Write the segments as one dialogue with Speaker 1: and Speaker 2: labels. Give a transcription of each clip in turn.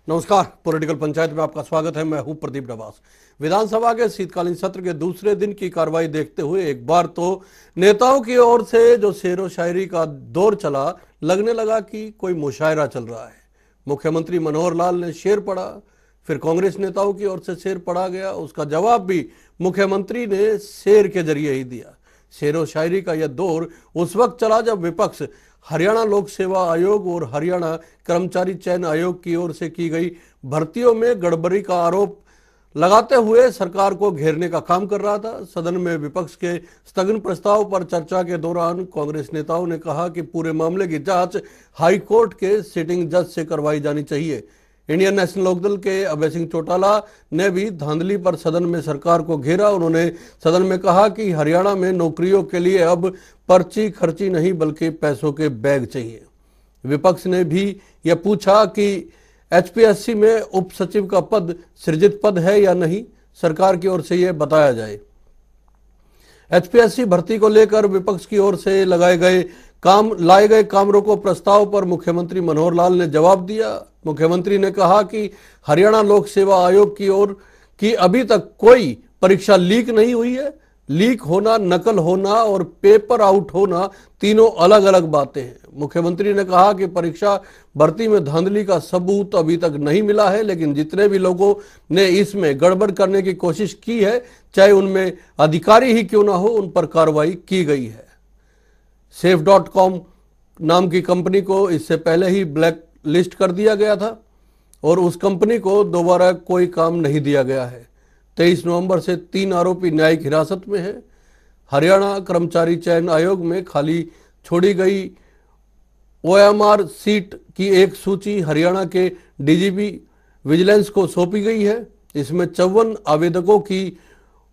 Speaker 1: नमस्कार, पॉलिटिकल पंचायत में आपका स्वागत है। मैं हूं प्रदीप नवास। विधानसभा के शीतकालीन सत्र के दूसरे दिन की कार्रवाई देखते हुए एक बार तो नेताओं की ओर से जो शेरो शायरी का दौर चला, लगने लगा कि कोई मुशायरा चल रहा है। मुख्यमंत्री मनोहर लाल ने शेर पढ़ा, फिर कांग्रेस नेताओं की ओर से शेर पढ़ा गया, उसका जवाब भी मुख्यमंत्री ने शेर के जरिए ही दिया। शेरो शायरी का यह दौर उस वक्त चला जब विपक्ष हरियाणा लोक सेवा आयोग और हरियाणा कर्मचारी चयन आयोग की ओर से की गई भर्तियों में गड़बड़ी का आरोप लगाते हुए सरकार को घेरने का काम कर रहा था। सदन में विपक्ष के स्थगन प्रस्ताव पर चर्चा के दौरान कांग्रेस नेताओं ने कहा कि पूरे मामले की जांच हाई कोर्ट के सिटिंग जज से करवाई जानी चाहिए। इंडियन नेशनल लोकदल के अभय सिंह चौटाला ने भी धांधली पर सदन में सरकार को घेरा। उन्होंने सदन में कहा कि हरियाणा में नौकरियों के लिए अब पर्ची खर्ची नहीं बल्कि पैसों के बैग चाहिए। विपक्ष ने भी यह पूछा कि एचपीएससी में उप सचिव का पद सृजित पद है या नहीं, सरकार की ओर से यह बताया जाए। एचपीएससी भर्ती को लेकर विपक्ष की ओर से लाए गए काम रोको प्रस्ताव पर मुख्यमंत्री मनोहर लाल ने जवाब दिया। मुख्यमंत्री ने कहा कि हरियाणा लोक सेवा आयोग की ओर की अभी तक कोई परीक्षा लीक नहीं हुई है। लीक होना, नकल होना और पेपर आउट होना तीनों अलग अलग बातें हैं। मुख्यमंत्री ने कहा कि परीक्षा भर्ती में धांधली का सबूत अभी तक नहीं मिला है, लेकिन जितने भी लोगों ने इसमें गड़बड़ करने की कोशिश की है, चाहे उनमें अधिकारी ही क्यों ना हो, उन पर कार्रवाई की गई है। safe.com नाम की कंपनी को इससे पहले ही ब्लैक लिस्ट कर दिया गया था और उस कंपनी को दोबारा कोई काम नहीं दिया गया है। 23 नवंबर से 3 आरोपी न्यायिक हिरासत में है। हरियाणा कर्मचारी चयन आयोग में खाली छोड़ी गई ओएमआर सीट की एक सूची हरियाणा के डीजीपी विजिलेंस को सौंपी गई है। इसमें 54 आवेदकों की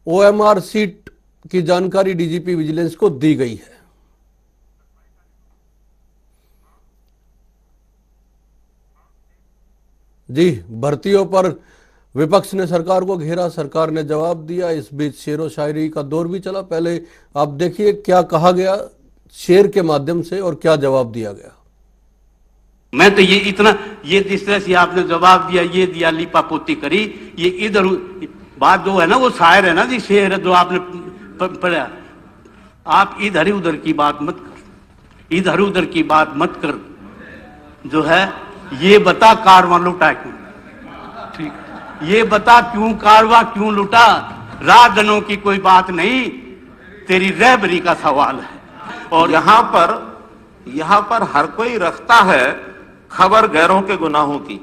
Speaker 1: ओएमआर सीट की जानकारी डीजीपी विजिलेंस को दी गई है। जी, भर्तियों पर विपक्ष ने सरकार को घेरा, सरकार ने जवाब दिया। इस बीच शेरो शायरी का दौर भी चला। पहले आप देखिए क्या कहा गया शेर के माध्यम से और क्या जवाब दिया गया।
Speaker 2: मैं तो ये जिस तरह से आपने जवाब दिया, ये दिया, लिपा पोती करी, ये इधर बात जो है ना, वो शायर है ना जी, शेर है जो आपने पढ़ा। आप इधर उधर की बात मत कर, इधर उधर की बात मत कर, जो है ये बता कारवां लुटा क्यों। ठीक, ये बता क्यों कारवां क्यों लुटा, राजनों की कोई बात नहीं, तेरी रहबरी का सवाल है।
Speaker 3: और यहाँ पर हर कोई रखता है खबर गैरों के गुनाहों की,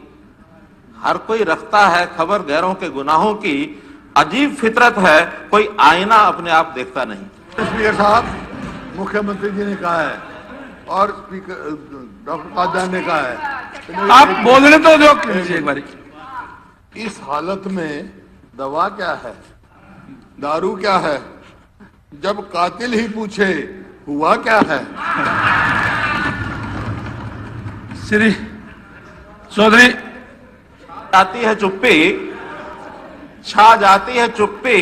Speaker 3: हर कोई रखता है खबर गैरों के गुनाहों की। अजीब फितरत है, कोई आईना अपने आप देखता नहीं।
Speaker 4: स्पीकर साहब, मुख्यमंत्री जी ने कहा है और स्पीकर डॉक्टर पासवान ने कहा है,
Speaker 2: आप बोलने तो दो एक बार।
Speaker 4: इस हालत में दवा क्या है, दारू क्या है, जब कातिल ही पूछे हुआ क्या है।
Speaker 2: श्री चौधरी,
Speaker 3: आती है चुप्पी, छा जाती है चुप्पी,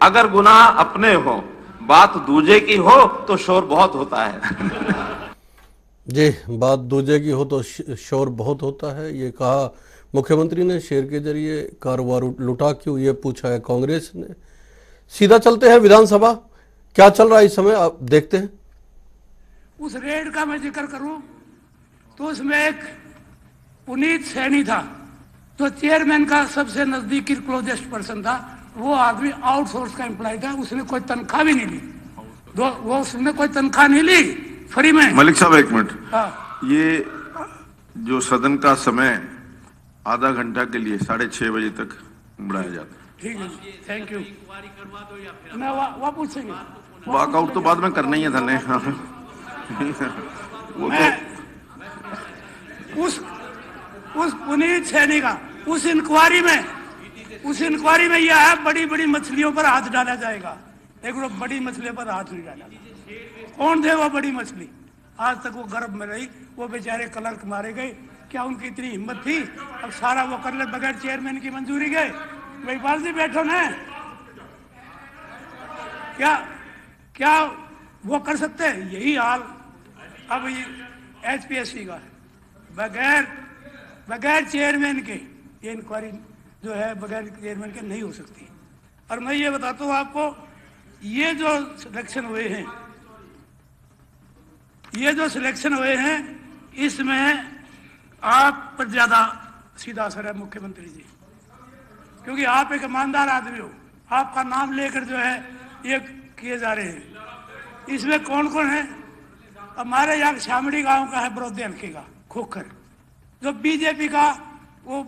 Speaker 3: अगर गुनाह अपने हो, बात दूजे की हो तो शोर बहुत होता है।
Speaker 1: जी, बात दूजे की हो तो शोर बहुत होता है, ये कहा मुख्यमंत्री ने। शेर के जरिए कारोबार लुटा क्यों, ये पूछा है कांग्रेस ने। सीधा चलते हैं विधानसभा, क्या चल रहा है इस समय आप देखते हैं।
Speaker 5: उस रेड का मैं जिक्र करूं तो उसमें एक पुनीत सैनी था जो चेयरमैन का सबसे नजदीकी क्लोजेस्ट पर्सन था। वो आदमी आउटसोर्स का एम्प्लॉय था, उसने कोई तनख्वाह भी नहीं ली, उसने कोई तनख्वाह नहीं ली, फ्री में।
Speaker 6: मलिक साहब एक मिनट,
Speaker 5: हाँ, ये
Speaker 6: जो सदन का समय आधा घंटा के लिए 6:30 बजे तक बढ़ाया जाता है।
Speaker 5: ठीक है, थैंक यू। मैं वहाँ पूछेंगे,
Speaker 6: वॉकआउट तो बाद में करना ही है धन्य। वो तो
Speaker 5: उस पुनीत सैनी का उस इंक्वायरी में यह है, बड़ी बड़ी मछलियों पर हाथ डाला जाएगा। एक बड़ी मछली पर हाथ नहीं डाला। कौन थे वो बड़ी मछली? आज तक वो गर्भ में रही, वो बेचारे क्लर्क मारे गए। क्या उनकी इतनी हिम्मत थी अब सारा वो कर ले बगैर चेयरमैन की मंजूरी गए? महिपाल जी बैठो ना, क्या वो कर सकते हैं? यही हाल अब एचपीएससी का है। बगैर चेयरमैन के ये इंक्वायरी जो है बगैर चेयरमैन के नहीं हो सकती। और मैं ये बताता हूँ आपको, ये जो सिलेक्शन हुए हैं, इसमें आप पर ज्यादा सीधा असर है मुख्यमंत्री जी, क्योंकि आप एक ईमानदार आदमी हो, आपका नाम लेकर जो है ये किए जा रहे हैं। इसमें कौन कौन है? हमारे यहाँ शामड़ी गांव का है, बरौदे हल्के का खोखर, जो बीजेपी का वो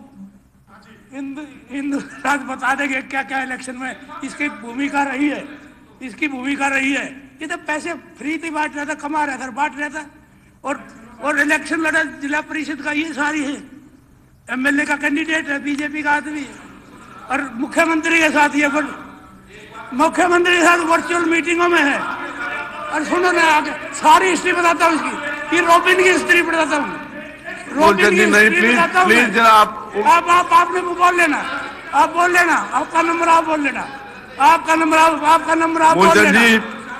Speaker 5: हिंदू राज बता देंगे क्या क्या इलेक्शन में इसकी भूमिका रही है, ये तो पैसे फ्री थी बांट रहा था, कमा रहा था, बांट रहा था, और इलेक्शन लड़ा जिला परिषद का, ये सारी है, एमएलए का कैंडिडेट है, बीजेपी का आदमी, और मुख्यमंत्री के साथ वर्चुअल मीटिंगों में है। और सुनो ना, आगे सारी हिस्ट्री बताता हूँ इसकी, ये रॉबिन की हिस्ट्री बताता हूँ,
Speaker 6: प्लीज जरा
Speaker 5: आपने बोल लेना, आपका नंबर आप बोल लेना,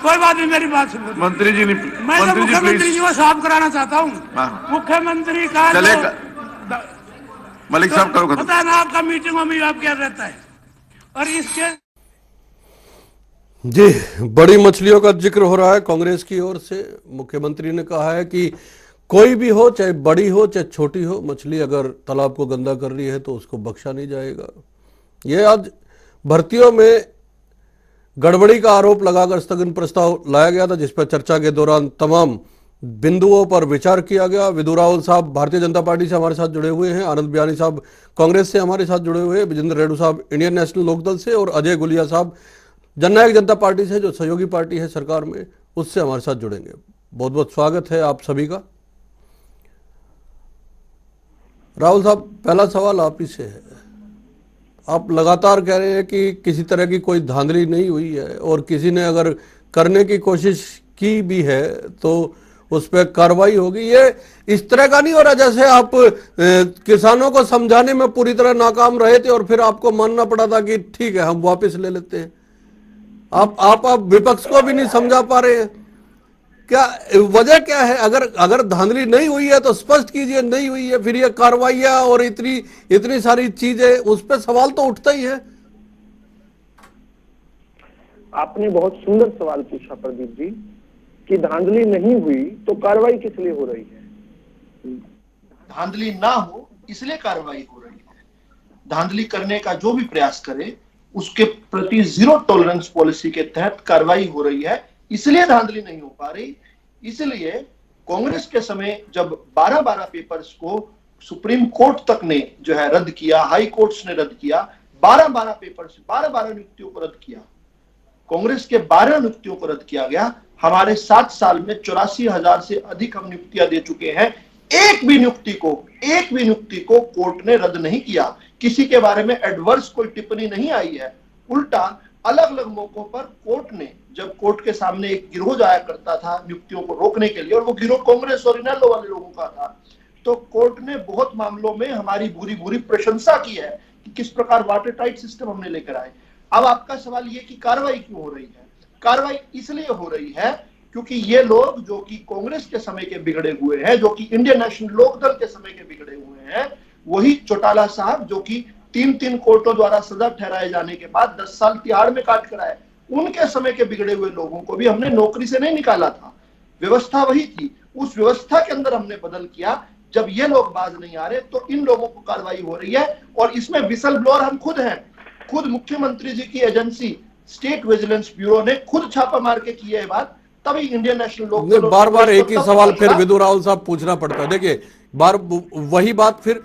Speaker 5: कोई बात नहीं, मेरी बात सुनो।
Speaker 6: मंत्री जी,
Speaker 5: मैं तो मुख्यमंत्री जी को साफ कराना चाहता हूँ, मुख्यमंत्री का
Speaker 6: मलिक साहब करो
Speaker 5: पता है ना, आपका मीटिंगों में आप क्या रहता है। और इसके
Speaker 1: जी, बड़ी मछलियों का जिक्र हो रहा है कांग्रेस की ओर से। मुख्यमंत्री ने कहा है कि कोई भी हो, चाहे बड़ी हो चाहे छोटी हो, मछली अगर तालाब को गंदा कर रही है तो उसको बख्शा नहीं जाएगा। यह आज भर्तियों में गड़बड़ी का आरोप लगाकर स्थगन प्रस्ताव लाया गया था, जिस पर चर्चा के दौरान तमाम बिंदुओं पर विचार किया गया। विदु रावल साहब भारतीय जनता पार्टी से हमारे साथ जुड़े हुए हैं, आनंद बियानी साहब कांग्रेस से हमारे साथ जुड़े हुए हैं, विजेंद्र रेड्डू साहब इंडियन नेशनल लोकदल से, और अजय गुलिया साहब जननायक जनता पार्टी से, जो सहयोगी पार्टी है सरकार में, उससे हमारे साथ जुड़ेंगे। बहुत बहुत स्वागत है आप सभी का। राहुल साहब, पहला सवाल आप ही से है। आप लगातार कह रहे हैं कि किसी तरह की कोई धांधली नहीं हुई है, और किसी ने अगर करने की कोशिश की भी है तो उस पर कार्रवाई होगी। ये इस तरह का नहीं हो रहा जैसे आप किसानों को समझाने में पूरी तरह नाकाम रहे थे और फिर आपको मानना पड़ा था कि ठीक है हम वापस ले लेते हैं। आप विपक्ष को भी नहीं समझा पा रहे हैं, क्या वजह क्या है? अगर धांधली नहीं हुई है तो स्पष्ट कीजिए नहीं हुई है, फिर ये कार्रवाइयां और इतनी सारी चीजें, उस पर सवाल तो उठता ही है।
Speaker 7: आपने बहुत सुंदर सवाल पूछा प्रदीप जी कि धांधली नहीं हुई तो कार्रवाई किस लिए हो रही है।
Speaker 8: धांधली ना हो इसलिए कार्रवाई हो रही है। धांधली करने का जो भी प्रयास करे उसके प्रति जीरो टॉलरेंस पॉलिसी के तहत कार्रवाई हो रही है, इसलिए धांधली नहीं हो पा रही। इसलिए कांग्रेस के समय जब 12-12 पेपर्स को सुप्रीम कोर्ट तक ने जो है रद्द किया, हाई कोर्ट्स ने रद्द किया, 12-12 पेपर्स, 12-12 नियुक्तियों को रद्द किया, कांग्रेस के 12 नियुक्तियों को रद्द किया गया। हमारे 7 साल में 84,000 से अधिक हम नियुक्तियां दे चुके हैं। एक भी नियुक्ति को कोर्ट ने रद्द नहीं किया। किसी के बारे में एडवर्स कोई टिप्पणी नहीं आई है। उल्टा अलग अलग मौकों पर कोर्ट ने, जब कोर्ट के सामने एक गिरोह जाया करता था नियुक्तियों को रोकने के लिए, और वो गिरोह कांग्रेस और इनेलो वाले लोगों का था, तो कोर्ट ने बहुत मामलों में हमारी बुरी प्रशंसा की है कि किस प्रकार वाटर टाइट सिस्टम हमने लेकर आए। अब आपका सवाल ये कि कार्रवाई क्यों हो रही है? कार्रवाई इसलिए हो रही है क्योंकि ये लोग जो कि कांग्रेस के समय के बिगड़े हुए हैं, जो कि इंडियन नेशनल लोकदल के समय के बिगड़े हुए हैं, वही चौटाला साहब जो कि 3 कोर्टों द्वारा सजा ठहराए जाने के बाद 10 साल तिहाड़ में काट कर आए, उनके समय के बिगड़े हुए लोगों को भी हमने नौकरी से नहीं निकाला था। व्यवस्था वही थी, उस व्यवस्था के अंदर हमने बदल किया। जब ये लोग बाज नहीं आ रहे तो इन लोगों को कार्रवाई हो रही है, और इसमें विसल ब्लोअर हम खुद हैं। खुद मुख्यमंत्री जी की एजेंसी स्टेट विजिलेंस ब्यूरो ने खुद छापा मार के की है बात, तभी इंडियन नेशनल लोकदल
Speaker 1: बार एक ही सवाल फिर विदु रावल साहब पूछना पड़ता है। देखिए वही बात, फिर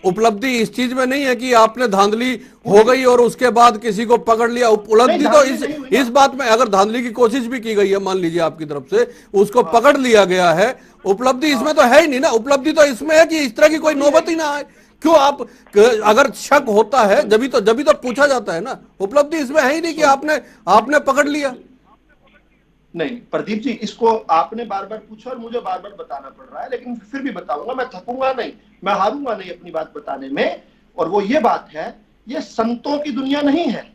Speaker 1: उपलब्धि इस चीज में नहीं है कि आपने धांधली हो गई और उसके बाद किसी को पकड़ लिया। उपलब्धि तो इस बात में, अगर धांधली की कोशिश भी की गई है मान लीजिए आपकी तरफ से, उसको पकड़ लिया गया है, उपलब्धि इसमें तो है ही नहीं ना। उपलब्धि तो इसमें है कि इस तरह की कोई नौबत ही ना आए। क्यों आप, अगर शक होता है जब तो पूछा जाता है ना। उपलब्धि इसमें है ही नहीं कि आपने पकड़ लिया।
Speaker 8: नहीं प्रदीप जी, इसको आपने बार बार पूछा और मुझे बार बार बताना पड़ रहा है, लेकिन फिर भी बताऊंगा, मैं थकूंगा नहीं, मैं हारूंगा नहीं अपनी बात बताने में। और वो ये बात है, ये संतों की दुनिया नहीं है,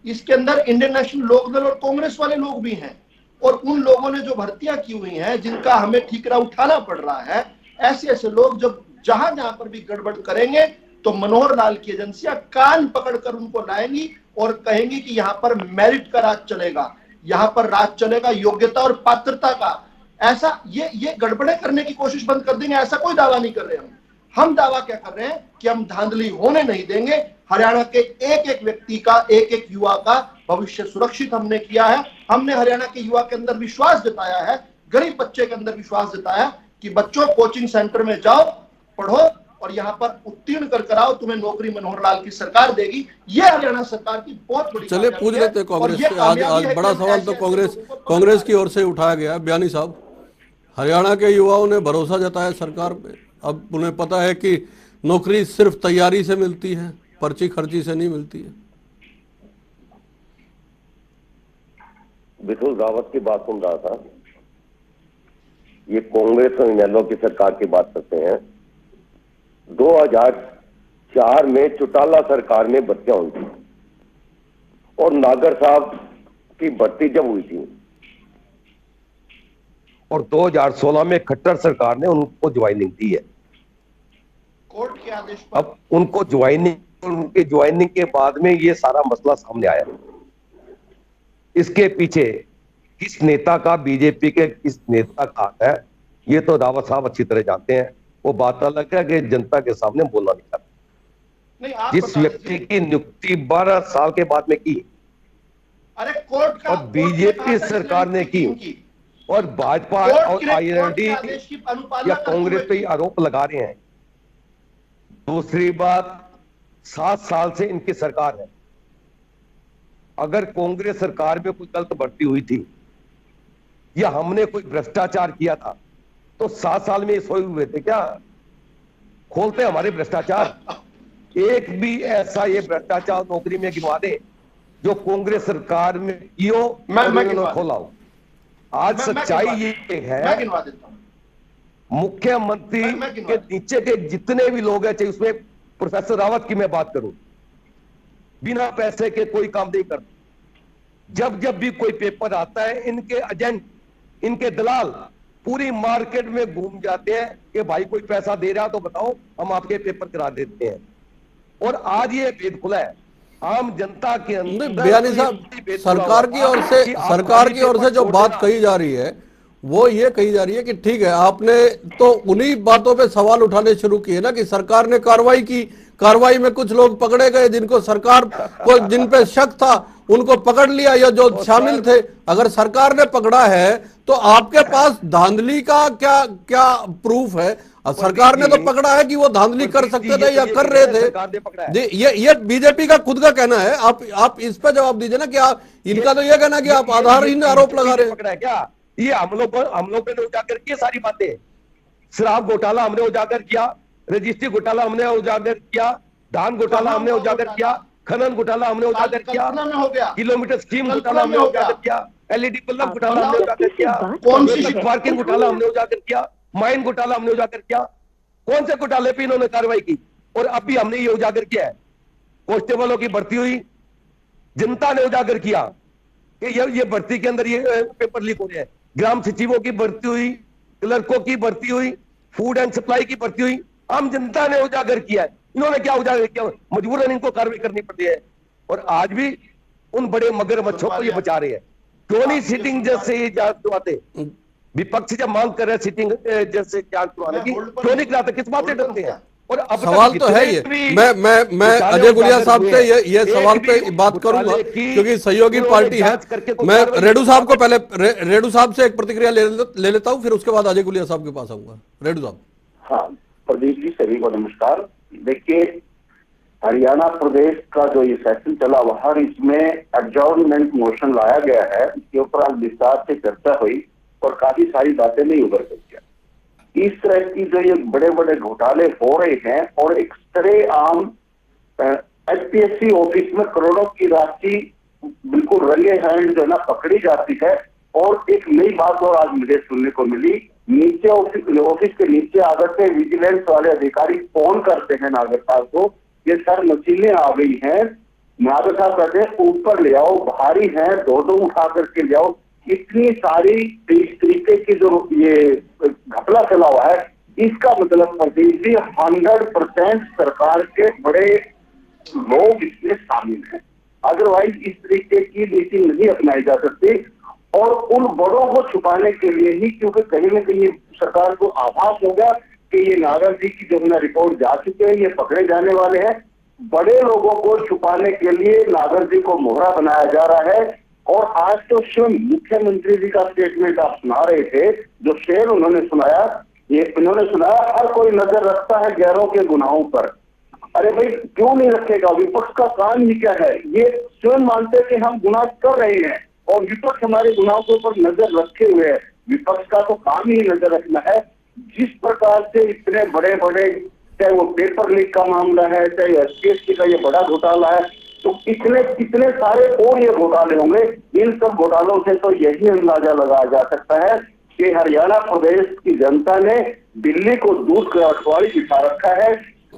Speaker 8: इसके अंदर इंडियन नेशनल लोकदल और कांग्रेस वाले लोग भी हैं, और उन लोगों ने जो भर्तियां की हुई हैं जिनका हमें ठीकरा उठाना पड़ रहा है। ऐसे लोग जब जहां पर भी गड़बड़ करेंगे तो मनोहर लाल की एजेंसियां कान पकड़कर उनको लाएंगी और कहेंगी कि यहां पर मेरिट का राज चलेगा, यहां पर राज चलेगा योग्यता और पात्रता का। ऐसा ये गड़बड़े करने की कोशिश बंद कर देंगे, ऐसा कोई दावा नहीं कर रहे हम दावा क्या कर रहे हैं कि हम धांधली होने नहीं देंगे। हरियाणा के एक एक व्यक्ति का, एक एक युवा का भविष्य सुरक्षित हमने किया है। हमने हरियाणा के युवा के अंदर विश्वास जताया है, गरीब बच्चे के अंदर विश्वास जताया कि बच्चों कोचिंग सेंटर में जाओ, पढ़ो और यहाँ पर उत्तीर्ण कर कराओ, तुम्हें नौकरी मनोहर लाल की सरकार देगी। ये हरियाणा सरकार की बहुत बड़ी
Speaker 1: चलिए पूछ लेते हैं कांग्रेस से। आज बड़ा सवाल तो कांग्रेस की ओर से उठाया गया। बयानी साहब, हरियाणा के युवाओं ने भरोसा जताया सरकार पे, अब उन्हें पता है कि नौकरी सिर्फ तैयारी से मिलती है, पर्ची खर्ची से नहीं मिलती है।
Speaker 9: बिल्कुल रावत की बात सुन रहा था। ये कांग्रेस और इनेलो की सरकार की बात करते हैं। 2004 में चौटाला सरकार में भर्तियां हुई थी और नागर साहब की भर्ती जब हुई थी और 2016 में खट्टर सरकार ने उनको ज्वाइनिंग दी है।
Speaker 8: कोर्ट के आदेश पर
Speaker 9: अब उनको उनके ज्वाइनिंग के बाद में ये सारा मसला सामने आया। इसके पीछे किस नेता का, बीजेपी के किस नेता का हाथ है, ये तो रावत साहब अच्छी तरह जानते हैं। वो बात अलग है कि जनता के सामने बोलना नहीं चाहते। जिस व्यक्ति की नियुक्ति 12 साल के बाद में की,
Speaker 8: अरे कोर्ट का,
Speaker 9: और बीजेपी सरकार ने की, और भाजपा और आईएनडी या कांग्रेस पे आरोप लगा रहे हैं। दूसरी बात, 7 साल से इनकी सरकार है। अगर कांग्रेस सरकार में कोई गलत भर्ती हुई थी या हमने कोई भ्रष्टाचार किया था तो 7 साल में सोए हुए थे क्या? खोलते हमारे भ्रष्टाचार। एक भी ऐसा ये भ्रष्टाचार नौकरी में गिनवा दे जो कांग्रेस सरकार में कियो मैं खोला हो। आज सच्चाई ये है, मुख्यमंत्री के नीचे के जितने भी लोग हैं, चाहे उसमें प्रोफेसर रावत की मैं बात करूं, बिना पैसे के कोई काम नहीं करते। जब भी कोई पेपर आता है, इनके एजेंट, इनके दलाल पूरी मार्केट में घूम जाते हैं कि भाई कोई पैसा दे रहा तो बताओ, हम आपके पेपर करा देते हैं। और आज ये भेद खुला है आम जनता के अंदर।
Speaker 1: बयानी साहब, सरकार की ओर से जो बात कही जा रही है वो ये कही जा रही है कि ठीक है, आपने तो उन्हीं बातों पे सवाल उठाने शुरू किए ना कि सरकार ने कार्रवाई की, कार्रवाई में कुछ लोग पकड़े गए जिनको सरकार को, जिन पे शक था उनको पकड़ लिया, या जो शामिल थे। अगर सरकार ने पकड़ा है तो आपके पास धांधली का क्या प्रूफ है? सरकार ने तो पकड़ा है कि वो धांधली कर सकते थे या कर रहे थे। ये बीजेपी का खुद का कहना है। आप इस पे जवाब दीजिए ना कि आप, इनका तो ये कहना कि आप आधारहीन आरोप लगा रहे हैं।
Speaker 9: क्या ये हम लोग ने उजागर किया सारी बातें? शराब घोटाला हमने उजागर किया, रजिस्ट्री घोटाला हमने उजागर किया, धान घोटाला हमने उजागर किया, खनन घोटाला हमने उजागर किया, किलोमीटर स्कीम घोटाला हमने उजागर किया, एलईडी बल्ब घोटाला हमने उजागर किया, कौन सी पार्किंग घोटाला हमने उजागर किया, माइन घोटाला हमने उजागर किया। कौन से घोटाले पे इन्होंने कार्रवाई की? और अभी हमने ये उजागर किया है। कांस्टेबलों की भर्ती हुई, जनता ने उजागर किया कि ये भर्ती के अंदर ये पेपर लीक हो रहे हैं। ग्राम सचिवों की भर्ती हुई, क्लर्कों की भर्ती हुई, फूड एंड सप्लाई की भर्ती हुई, आम जनता ने उजागर किया है। इन्होंने क्या उजागर किया? मजबूरन इनको कार्रवाई करनी पड़ती है। और आज भी उन बड़े मगरमच्छों को ये बचा रहे हैं। क्यों नहीं सिटिंग जज से ये जांच करवाते? विपक्ष जब मांग कर रहे हैं सिटिंग जज से जांच करवाने की, क्यों नहीं कराते? किस बात से डरते हैं? और अब
Speaker 1: सवाल तो है ये। मैं अजय गुलिया साहब से ये सवाल पे बात करूंगा क्योंकि सहयोगी पार्टी है। मैं रेडू साहब को पहले, रेडू साहब से एक प्रतिक्रिया ले लेता हूं, फिर उसके बाद अजय गुलिया साहब के पास आऊंगा। रेडू साहब।
Speaker 10: हाँ प्रदीप जी, सभी को नमस्कार। देखिए, हरियाणा प्रदेश का जो ये सेशन चला बाहर, इसमें एडजॉर्नमेंट मोशन लाया गया है। इसके ऊपर आज विस्तार से चर्चा हुई और काफी सारी बातें नहीं उभर सकी। इस तरह की जो ये बड़े बड़े घोटाले हो रहे हैं और एक सरेआम एचपीएससी ऑफिस में करोड़ों की राशि बिल्कुल रंगे हैंड जो है ना पकड़ी जाती है। और एक नई बात और आज मुझे सुनने को मिली, नीचे ऑफिस के नीचे आकर के विजिलेंस वाले अधिकारी फोन करते हैं नागर साहब को, ये सर मशीनें आ गई हैं। नागर साहब कहते हैं ऊपर ले आओ, भारी है, दो उठा करके ले आओ। इतनी सारी इस तरीके की जो ये घपला चला हुआ है, इसका मतलब प्रदीप जी 100% सरकार के बड़े लोग इसमें शामिल हैं। अदरवाइज इस तरीके की नीति नहीं अपनाई जा सकती, और उन बड़ों को छुपाने के लिए ही, क्योंकि कहीं ना कहीं सरकार को आभास होगा कि ये नागर जी की जो है रिपोर्ट जा चुके हैं, ये पकड़े जाने वाले हैं। बड़े लोगों को छुपाने के लिए नागर जी को मोहरा बनाया जा रहा है। और आज तो स्वयं मुख्यमंत्री जी का स्टेटमेंट आप सुना रहे थे, जो शेर उन्होंने सुनाया, ये उन्होंने सुनाया हर कोई नजर रखता है गैरों के गुनाहों पर। अरे भाई क्यों नहीं रखेगा? विपक्ष का काम ही क्या है? ये स्वयं मानते कि हम गुनाह कर रहे हैं और विपक्ष हमारे गुनाहों के ऊपर नजर रखे हुए है। विपक्ष का तो काम ही नजर रखना है। जिस प्रकार से इतने बड़े बड़े, चाहे वो पेपर लीक का मामला है, चाहे एसपीएससी का ये बड़ा घोटाला है, तो कितने सारे और ये घोटाले होंगे। इन सब घोटालों से तो यही अंदाजा लगाया जा सकता है कि हरियाणा प्रदेश की जनता ने दिल्ली को दूध का रखवाली बिठा रखा है,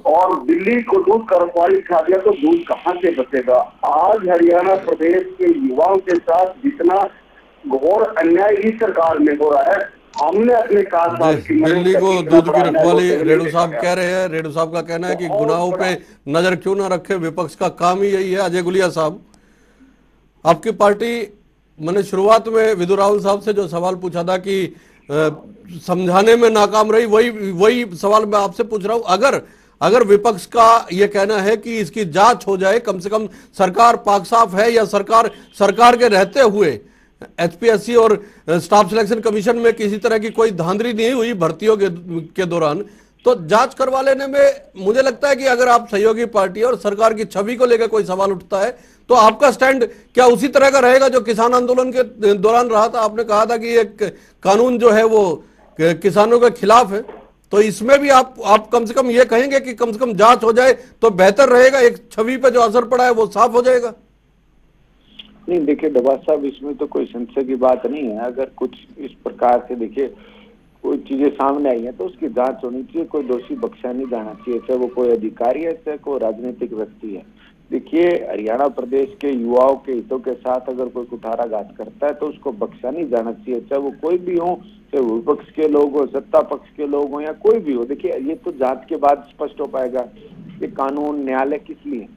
Speaker 10: और दिल्ली को दूध का रखवाली बिठा दिया तो दूध कहां से बचेगा। आज हरियाणा प्रदेश के युवाओं के साथ जितना घोर अन्याय इस सरकार में हो रहा है, हमने अपने
Speaker 1: दिल्ली को दूध की रखवाली रेणु साहब कह रहे हैं। रेणु साहब का कहना है कि गुनाहों पे नजर क्यों ना रखे, विपक्ष का काम ही यही है। अजय गुलिया साहब, आपकी पार्टी, मैंने शुरुआत में विदु राहुल साहब से जो सवाल पूछा था कि समझाने में नाकाम रही, वही सवाल मैं आपसे पूछ रहा हूं। अगर विपक्ष का यह कहना है कि इसकी जांच हो जाए, कम से कम सरकार पाक साफ है, या सरकार के रहते हुए एचपीएससी और स्टाफ सिलेक्शन कमीशन में किसी तरह की कोई धांधली नहीं हुई भर्तियों के दौरान, तो जांच करवा लेने में मुझे लगता है कि अगर आप सहयोगी पार्टी और सरकार की छवि को लेकर कोई सवाल उठता है, तो आपका स्टैंड क्या उसी तरह का रहेगा जो किसान आंदोलन के दौरान रहा था? आपने कहा था कि एक कानून जो है वो किसानों के खिलाफ है, तो इसमें भी आप कम से कम ये कहेंगे कि कम से कम जांच हो जाए तो बेहतर रहेगा, एक छवि पे जो असर पड़ा है वो साफ हो जाएगा?
Speaker 11: नहीं, देखिए डबास साहब, इसमें तो कोई संशय की बात नहीं है। अगर कुछ इस प्रकार से देखिए कोई चीजें सामने आई हैं तो उसकी जांच होनी चाहिए। कोई दोषी बख्शा नहीं जाना चाहिए, चाहे वो कोई अधिकारी है, चाहे कोई राजनीतिक व्यक्ति है। देखिए, हरियाणा प्रदेश के युवाओं के हितों के साथ अगर कोई कुठाराघात करता है तो उसको बख्शा नहीं जाना चाहिए, चाहे वो कोई भी हो, चाहे विपक्ष के लोग हो, सत्ता पक्ष के लोग हो, या कोई भी हो। देखिए, ये तो जांच के बाद स्पष्ट हो पाएगा कि कानून, न्यायालय किस लिए,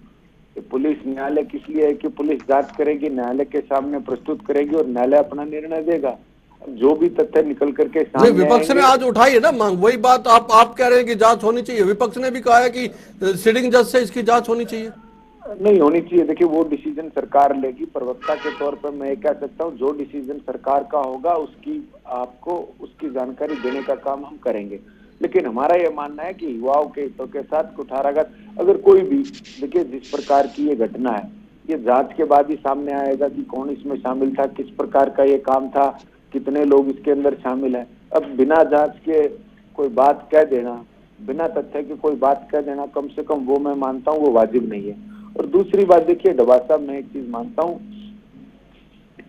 Speaker 11: पुलिस न्यायालय किस लिए है कि पुलिस जांच करेगी, न्यायालय के सामने प्रस्तुत करेगी और न्यायालय अपना निर्णय देगा। जो भी तथ्य निकल करके सामने
Speaker 1: विपक्ष ने आज उठाई है ना मांग, वही बात आप कह रहे हैं कि जांच होनी चाहिए। विपक्ष ने भी कहा है कि सिटिंग जज से इसकी जांच होनी चाहिए।
Speaker 11: नहीं होनी चाहिए। देखिए, वो डिसीजन सरकार लेगी। प्रवक्ता के तौर पर मैं ये कह सकता हूँ, जो डिसीजन सरकार का होगा उसकी आपको उसकी जानकारी देने का काम हम करेंगे। लेकिन हमारा यह मानना है कि युवाओं के हितों के साथ कुठाराघात अगर कोई भी, देखिए जिस प्रकार की ये घटना है, ये जांच के बाद ही सामने आएगा कि कौन इसमें शामिल था, किस प्रकार का ये काम था, कितने लोग इसके अंदर शामिल हैं। अब बिना जांच के कोई बात कह देना, बिना तथ्य के कोई बात कह देना, कम से कम वो मैं मानता हूँ वो वाजिब नहीं है। और दूसरी बात, देखिए डबास साहब, मैं एक चीज मानता हूँ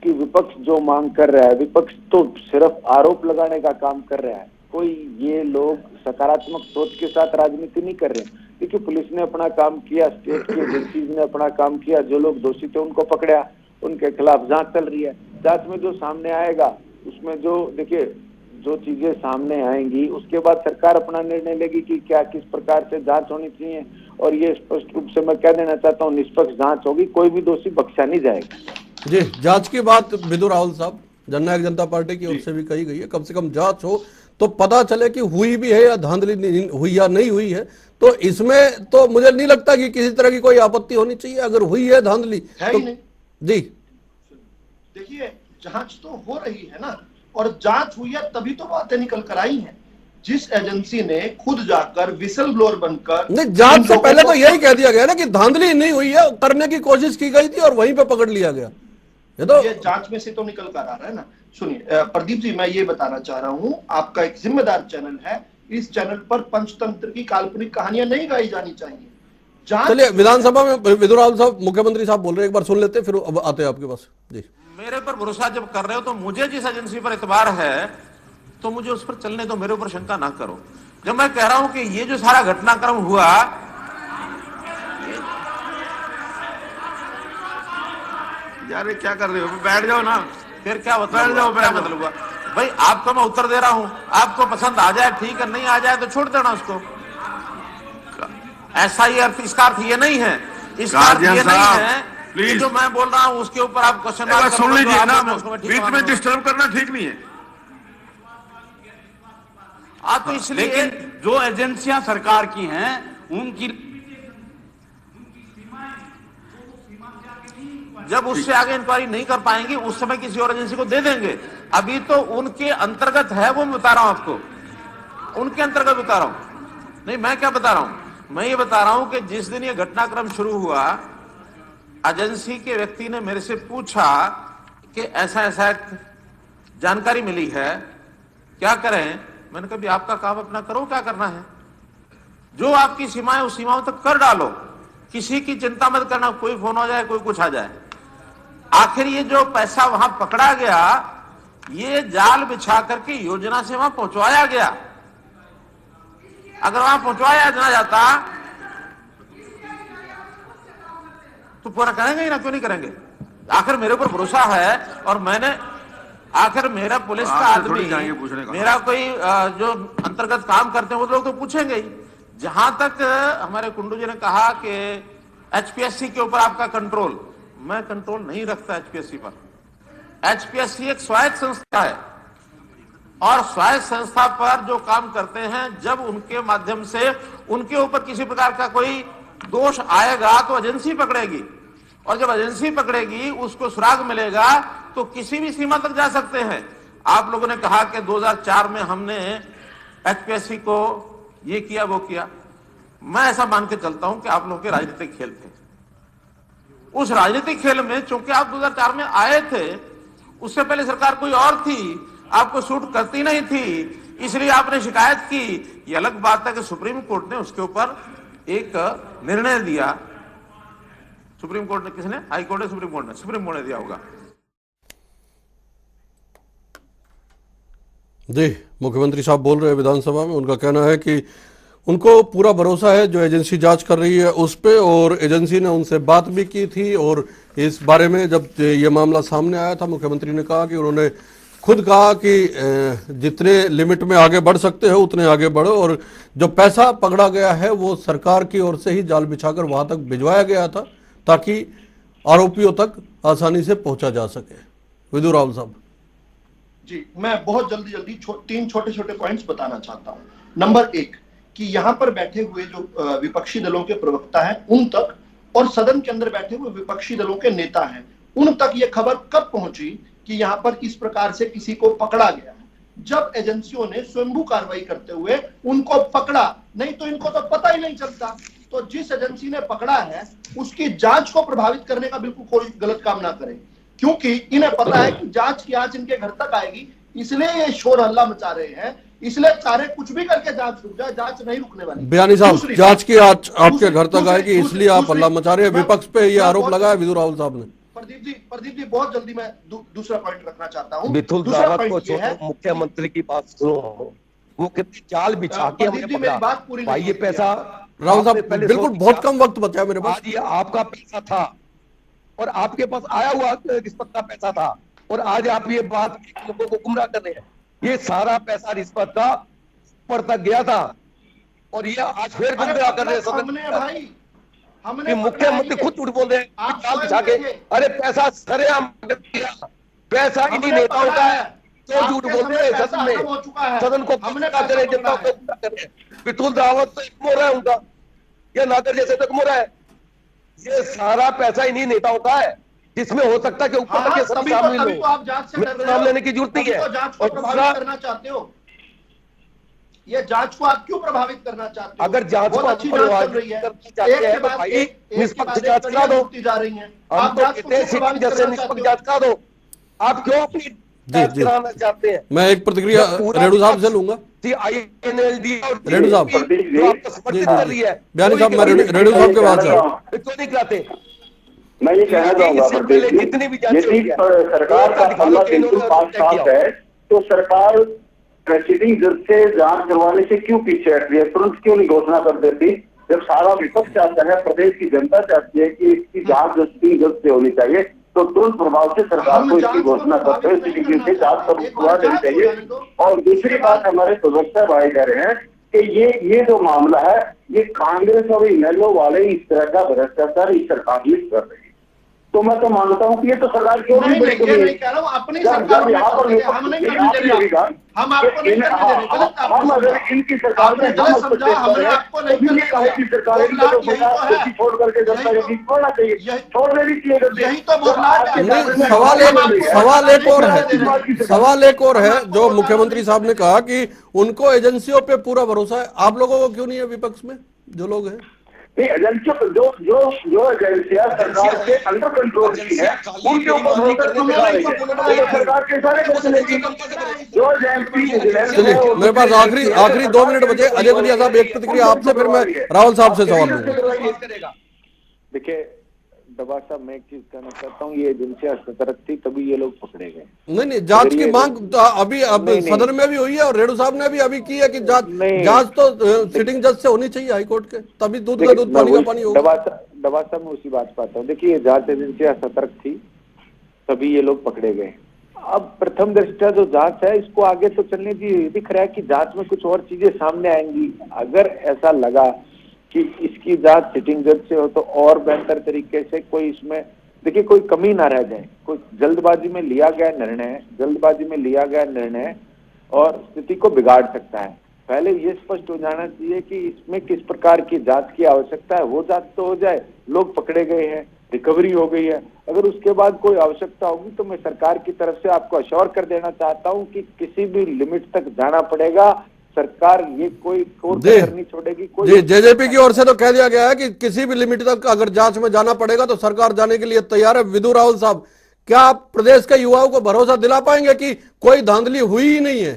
Speaker 11: कि विपक्ष जो मांग कर रहा है, विपक्ष तो सिर्फ आरोप लगाने का काम कर रहा है। कोई ये लोग सकारात्मक सोच के साथ राजनीति नहीं कर रहे। देखिए, पुलिस ने अपना काम किया, स्टेट की एजेंसीज ने अपना काम किया, जो लोग दोषी थे उनको पकड़ा, उनके खिलाफ जांच चल रही है। जांच में जो सामने आएगा उसमें जो, देखिए जो चीजें सामने आएंगी उसके बाद सरकार अपना निर्णय लेगी कि क्या किस प्रकार से जांच होनी चाहिए। और ये स्पष्ट रूप से मैं कह देना चाहता हूँ, निष्पक्ष जांच होगी, कोई भी दोषी बख्शा नहीं जाएगा।
Speaker 1: जी, जांच की बात विदु राहुल साहब, जननायक जनता पार्टी की ओर से भी कही गई है, कम से कम जांच हो तो पता चले कि हुई भी है या धांधली हुई या नहीं हुई है। तो इसमें तो मुझे नहीं लगता कि किसी तरह की कोई आपत्ति होनी चाहिए। अगर हुई है धांधली
Speaker 8: है
Speaker 1: तो
Speaker 8: ही नहीं।
Speaker 1: जी
Speaker 8: देखिए, जांच तो हो रही है ना, और जांच हुई है तभी तो बातें निकल कर आई हैं। जिस एजेंसी ने खुद जाकर विसल ब्लोअर बनकर,
Speaker 1: नहीं, जांच से पहले तो यही कह दिया गया ना कि धांधली नहीं हुई है, करने की कोशिश की गई थी और वहीं पे पकड़ लिया गया।
Speaker 8: ये जांच में से तो निकल कर आ रहा है ना। सुनिए प्रदीप जी, मैं ये बताना चाह रहा हूँ, आपका एक जिम्मेदार चैनल है, इस चैनल पर पंचतंत्र की काल्पनिक कहानियां नहीं गाई जानी चाहिए।
Speaker 1: चलिए, विधानसभा में विदु राहुल साहब, मुख्यमंत्री साहब बोल रहे हैं, एक बार सुन लेते फिर अब आते हैं आपके पास। जी,
Speaker 3: मेरे पर भरोसा जब कर रहे हो तो मुझे जिस एजेंसी पर एतबार है तो मुझे उस पर चलने दो, मेरे ऊपर शंका ना करो। जब मैं कह रहा हूं कि ये जो सारा घटनाक्रम हुआ, यार क्या कर रहे हो, बैठ जाओ ना, फिर क्या बैठ जाओ, क्या मतलब हुआ? भाई आपको मैं उत्तर दे रहा हूं, आपको पसंद आ जाए ठीक है, नहीं आ जाए तो छोड़ देना उसको। ऐसा ही अर्थ, इसका अर्थ ये नहीं है, इसका अर्थ ये नहीं है कि जो मैं बोल रहा हूं उसके ऊपर आप क्वेश्चन
Speaker 6: सुन लीजिए ना, बीच में डिस्टर्ब करना ठीक नहीं है।
Speaker 3: तो इसलिए
Speaker 2: लेकिन जो एजेंसियां सरकार की हैं उनकी
Speaker 3: जब उससे आगे इंक्वायरी नहीं कर पाएंगी उस समय किसी और एजेंसी को दे देंगे। अभी तो उनके अंतर्गत है, वो मैं बता रहा हूं आपको, उनके अंतर्गत बता रहा हूं। नहीं, मैं क्या बता रहा हूं, मैं ये बता रहा हूं कि जिस दिन ये घटनाक्रम शुरू हुआ, एजेंसी के व्यक्ति ने मेरे से पूछा कि ऐसा ऐसा जानकारी मिली है, क्या करें। मैंने कहा आपका काम अपना करो, क्या करना है, जो आपकी सीमाएं उस सीमाओं तक कर डालो, किसी की चिंता मत करना, कोई फोन हो जाए, कोई कुछ आ जाए। आखिर ये जो पैसा वहां पकड़ा गया, ये जाल बिछा करके योजना से वहां पहुंचवाया गया। अगर वहां पहुंचवाया ना जाता तो पूरा करेंगे ही ना, क्यों नहीं करेंगे। आखिर मेरे ऊपर भरोसा है और मैंने, आखिर मेरा पुलिस का आदमी, मेरा कोई जो अंतर्गत काम करते हैं वो लोग तो पूछेंगे ही। जहां तक हमारे कुंडू जी ने कहा कि एचपीएससी के ऊपर आपका कंट्रोल, मैं कंट्रोल नहीं रखता एचपीएससी पर। एचपीएससी एक स्वायत्त संस्था है और स्वायत्त संस्था पर जो काम करते हैं, जब उनके माध्यम से उनके ऊपर किसी प्रकार का कोई दोष आएगा तो एजेंसी पकड़ेगी, और जब एजेंसी पकड़ेगी उसको सुराग मिलेगा तो किसी भी सीमा तक जा सकते हैं। आप लोगों ने कहा कि 2004 में हमने एचपीएससी को ये किया वो किया। मैं ऐसा मान के चलता हूं कि आप लोगों के राजनीतिक खेल थे। उस राजनीतिक खेल में चूंकि आप 2004 में आए थे, उससे पहले सरकार कोई और थी, आपको सूट करती नहीं थी, इसलिए आपने शिकायत की। ये अलग बात है कि सुप्रीम कोर्ट ने उसके ऊपर एक निर्णय दिया। सुप्रीम कोर्ट ने, किसने, हाई कोर्ट ने, सुप्रीम कोर्ट ने, सुप्रीम कोर्ट ने दिया होगा।
Speaker 1: जी, मुख्यमंत्री साहब बोल रहे हैं विधानसभा में, उनका कहना है कि उनको पूरा भरोसा है जो एजेंसी जांच कर रही है उस पे, और एजेंसी ने उनसे बात भी की थी। और इस बारे में जब ये मामला सामने आया था, मुख्यमंत्री ने कहा कि उन्होंने खुद कहा कि जितने लिमिट में आगे बढ़ सकते हो उतने आगे बढ़ो, और जो पैसा पकड़ा गया है वो सरकार की ओर से ही जाल बिछाकर वहां तक भिजवाया गया था ताकि आरोपियों तक आसानी से पहुंचा जा सके। विदु राहुल साहब
Speaker 8: जी, मैं बहुत जल्दी तीन छोटे छोटे पॉइंट्स बताना चाहता हूं। नंबर 1 कि यहां पर बैठे हुए जो विपक्षी दलों के प्रवक्ता हैं उन तक, और सदन के अंदर बैठे हुए विपक्षी दलों के नेता हैं उन तक ये खबर कब पहुंची कि यहां पर इस प्रकार से किसी को पकड़ा गया है? जब एजेंसियों ने स्वयंभू कार्रवाई करते हुए उनको पकड़ा, नहीं तो इनको तो पता ही नहीं चलता। तो जिस एजेंसी ने पकड़ा है उसकी जांच को प्रभावित करने का बिल्कुल कोई गलत काम ना करें, क्योंकि इन्हें पता है कि जांच की आंच इनके घर तक आएगी, इसलिए ये शोर हल्ला मचा रहे हैं। इसलिए चाहे कुछ भी करके जांच रुक जाए, जांच नहीं रुकने वाली।
Speaker 1: बयानी साहब, जांच की आंच आपके घर तक आएगी, इसलिए आप हल्ला मचा रहे हैं। विपक्ष पे ये आरोप लगाया विदु राहुल साहब ने।
Speaker 8: प्रदीप जी बहुत जल्दी मैं दूसरा पॉइंट रखना चाहता हूँ।
Speaker 9: मिथुन दावत को छोड़ो, मुख्यमंत्री की बात सुनो। वो कितनी चाल बिछा के हमने पकड़ा भाई, ये पैसा
Speaker 1: राहुल साहब बिल्कुल बहुत कम वक्त बचा मेरे पास।
Speaker 9: ये आपका पैसा था और आपके पास आया हुआ रिश्वत का पैसा था, और आज आप ये बात लोगों को गुमराह कर रहे हैं। ये सारा पैसा रिश्वत का ऊपर तक गया था, और ये आज फिर गुमराह कर रहे हैं। हमने मुख्यमंत्री खुद झूठ बोल रहे हैं चाल बिछा के। अरे पैसा सरेआम पैसा इन्हीं नेताओं का है, तो झूठ बोल रहे हैं सदन में, सदन को गुमराह करें, जनता को गुमराह करें। विपुल दावत तो एक मोरा है उनका, ये नागर जैसे तक मोरा है। ये सारा पैसा इन्हीं नेताओं का है, जिसमें हो सकता है कि ऊपर तक सभी शामिल हो। तो नाम लेने की जरूरत नहीं है।
Speaker 8: और दूसरा करना चाहते हो, ये जांच को आप क्यों प्रभावित करना चाहते हो?
Speaker 9: अगर जांच को
Speaker 8: अच्छी जांच चल रही है, एक के बाद एक
Speaker 9: निष्पक्ष जांच करा दो,
Speaker 8: जा रही है,
Speaker 9: आप जांच को निष्पक्ष जांच करा दो। आप क्यों अपनी जांच कराना चाहते हैं?
Speaker 1: मैं एक प्रतिक्रिया रेणु साहब से लूंगा। रेणु साहब, बयानी साहब, मैं रेणु साहब के बाद
Speaker 10: क्यों नहीं कराते? मैं ये कहना चाहूंगा यदि सरकार का हमला बिल्कुल साफ है तो सरकार प्रेसिडिंग जज से जांच करवाने से क्यों पीछे हट रही है? तुरंत क्यों नहीं घोषणा कर देती? जब सारा विपक्ष चाहता है, प्रदेश की जनता चाहती है कि इसकी जांच जज से होनी चाहिए, तो तुरंत प्रभाव से सरकार को इसकी घोषणा करते हुए सीबीआई से जांच करवा देनी चाहिए। और दूसरी बात, हमारे प्रवक्ता भाई कह रहे हैं कि ये जो मामला है, ये कांग्रेस और इनेलो वाले इस तरह का भ्रष्टाचार इस सरकार में कर रहे हैं। तो मैं तो मानता हूँ कि ये तो सरकार क्यों नहीं
Speaker 8: नहीं कह रहा हूँ, अपनी सरकार में हम नहीं करने दे रहे, हम आपको नहीं करने दे रहे।
Speaker 10: हम अगर इनकी सरकार में
Speaker 8: गलत समझा, हमने आपको नहीं करने
Speaker 10: छोड़ करके जनता की छोड़ना चाहिए, छोड़ देनी चाहिए।
Speaker 8: यही तो बोल रहा है।
Speaker 1: सवाल एक और है जो मुख्यमंत्री साहब ने कहा कि उनको एजेंसियों पे पूरा भरोसा है। आप लोगों को क्यों नहीं है विपक्ष में जो लोग हैं?
Speaker 10: नहीं, एजेंसियों जो एजेंसियां सरकार के अंडर कंट्रोल की है उनके ऊपर सरकार के सारे जो एजेंसी।
Speaker 1: मेरे पास आखिरी 2 मिनट बचे। अजय गुलिया साहब, एक प्रतिक्रिया आपसे, फिर मैं राहुल साहब से सवाल लूंगा।
Speaker 11: देखिए दवा साहब, मैं एक चीज कहना चाहता हूँ, ये एजेंसियां सतर्क थी तभी ये लोग पकड़े गए।
Speaker 1: नहीं, जांच की मांग अभी सदन में भी हुई है और रेणु साहब ने भी अभी की है कि जांच तो सिटिंग जज से होनी चाहिए, हाईकोर्ट के, तभी दूध का दूध पानी का पानी होगा।
Speaker 11: दवा साहब, मैं उसी बात पाता हूँ। देखिए, जांच एजेंसियां सतर्क थी तभी ये लोग पकड़े गए। अब प्रथम दृष्टया जो जांच है, इसको आगे तो चलने दीजिए। दिख रहा है कि जांच में कुछ और चीजें सामने आएंगी। अगर ऐसा लगा कि इसकी जांच सिटिंग जज से हो तो और बेहतर तरीके से कोई इसमें, देखिए, कोई कमी ना रह जाए। कोई जल्दबाजी में लिया गया निर्णय और स्थिति को बिगाड़ सकता है। पहले ये स्पष्ट हो जाना चाहिए कि इसमें किस प्रकार की जांच की आवश्यकता है, वो जांच तो हो जाए। लोग पकड़े गए हैं, रिकवरी हो गई है, अगर उसके बाद कोई आवश्यकता होगी तो मैं सरकार की तरफ से आपको अश्योर कर देना चाहता हूं कि किसी भी लिमिट तक जाना पड़ेगा। सरकार ये कोई नहीं छोड़ेगी।
Speaker 1: जी, जेजेपी की ओर से तो कह दिया गया है कि किसी भी लिमिट तक अगर जांच में जाना पड़ेगा तो सरकार जाने के लिए तैयार है। विदु राहुल साहब, क्या आप प्रदेश के युवाओं को भरोसा दिला पाएंगे कि कोई धांधली हुई ही नहीं है?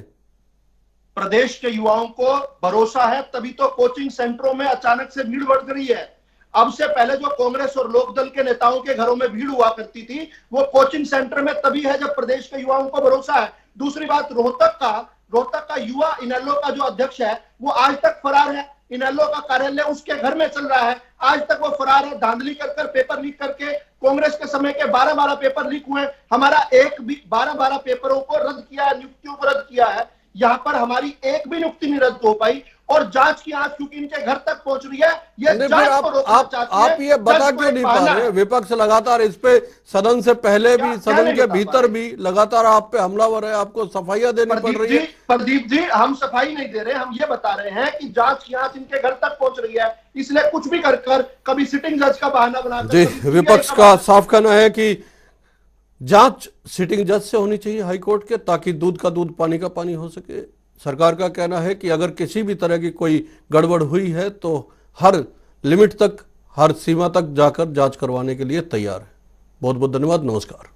Speaker 8: प्रदेश के युवाओं को भरोसा है, तभी तो कोचिंग सेंटरों में अचानक से भीड़ बढ़ रही है। अब से पहले जो कांग्रेस और लोकदल के नेताओं के घरों में भीड़ हुआ करती थी, वो कोचिंग सेंटर में तभी है जब प्रदेश के युवाओं को भरोसा है। दूसरी बात, रोहतक का युवा इनेलो का जो अध्यक्ष है वो आज तक फरार है। इनेलो का कार्यालय उसके घर में चल रहा है, आज तक वो फरार है। धांधली कर पेपर लीक करके कांग्रेस के समय के 12 पेपर लीक हुए। हमारा 12 पेपरों को रद्द किया है, नियुक्तियों को रद्द किया है। यहाँ पर हमारी एक भी नियुक्ति नहीं रद्द हो पाई और जांच की आंच क्योंकि इनके घर तक पहुंच रही है। ये जांच को रोकना चाहते हैं।
Speaker 1: आप ये बता क्यों नहीं पा रहे? विपक्ष लगातार इस पे सदन से पहले भी, सदन के भीतर भी लगातार आप पे हमलावर है, आपको सफाइयां देनी पड़ रही है।
Speaker 8: प्रदीप जी, हम सफाई नहीं दे रहे, हम ये बता रहे हैं कि जांच की आंच इनके घर तक पहुंच रही है, इसलिए कुछ भी कर कभी सिटिंग जज का बहाना बनाकर।
Speaker 1: जी, विपक्ष का साफ कहना है कि जांच सिटिंग जज से होनी चाहिए, हाईकोर्ट के, ताकि दूध का दूध पानी का पानी हो सके। सरकार का कहना है कि अगर किसी भी तरह की कोई गड़बड़ हुई है तो हर लिमिट तक, हर सीमा तक जाकर जांच करवाने के लिए तैयार है। बहुत बहुत धन्यवाद, नमस्कार।